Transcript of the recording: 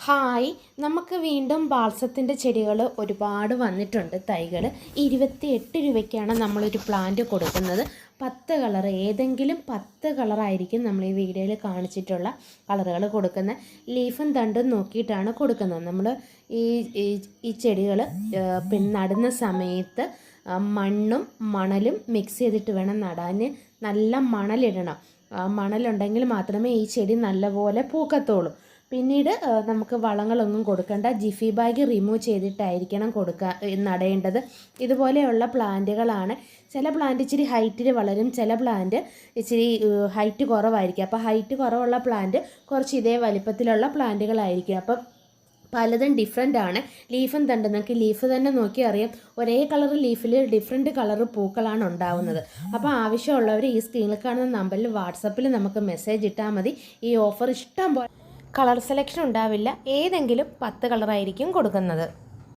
Hi, നമുക്ക് വീണ്ടും ബാൾസത്തിൻ്റെ ചെടികൾ ഒരുപാട് വന്നിട്ടുണ്ട്. തൈകൾ 28 രൂപയ്ക്കാണ് നമ്മളൊരു പ്ലാന്റ് കൊടുക്കുന്നത്. 10 കളർ, ഏതെങ്കിലും 10 കളറായിരിക്കും നമ്മൾ ഈ വീഡിയോയിൽ കാണിച്ചിട്ടുള്ള കളറുകൾ കൊടുക്കുന്നത്. ലീഫും തണ്ടും നോക്കിയിട്ടാണ് കൊടുക്കുന്നത്. നമ്മൾ ഈ ചെടികൾ പിന്നെ നടുന്ന സമയത്ത് മണ്ണും മണലും മിക്സ് ചെയ്തിട്ട് വേണം നടാൻ. നല്ല മണലിടണം. മണലുണ്ടെങ്കിൽ മാത്രമേ ഈ ചെടി നല്ലപോലെ പൂക്കത്തുള്ളൂ. പിന്നീട് നമുക്ക് വളങ്ങളൊന്നും കൊടുക്കേണ്ട. ജിഫി ബാഗ് റിമൂവ് ചെയ്തിട്ടായിരിക്കണം നടേണ്ടത്. ഇതുപോലെയുള്ള പ്ലാന്റുകളാണ്. ചില പ്ലാന്റ് ഇച്ചിരി ഹൈറ്റിൽ വളരും, ചില പ്ലാന്റ് ഇച്ചിരി ഹൈറ്റ് കുറവായിരിക്കും. അപ്പോൾ ഹൈറ്റ് കുറവുള്ള പ്ലാന്റ് കുറച്ച് ഇതേ വലിപ്പത്തിലുള്ള പ്ലാന്റുകളായിരിക്കും. അപ്പം പലതും ഡിഫറെൻ്റ് ആണ്. ലീഫും തണ്ട് നമുക്ക് ലീഫ് തന്നെ നോക്കി അറിയാം. ഒരേ കളർ ലീഫിൽ ഡിഫറെൻറ്റ് കളർ പൂക്കളാണ് ഉണ്ടാവുന്നത്. അപ്പോൾ ആവശ്യമുള്ളവർ ഈ സ്ക്രീനിൽ കാണുന്ന നമ്പറിൽ വാട്സപ്പിൽ നമുക്ക് മെസ്സേജ് ഇട്ടാൽ മതി. ഈ ഓഫർ ഇഷ്ടം പോലെ കളർ സെലക്ഷൻ ഉണ്ടാവില്ല. ഏതെങ്കിലും 10 കളറായിരിക്കും കൊടുക്കുന്നത്.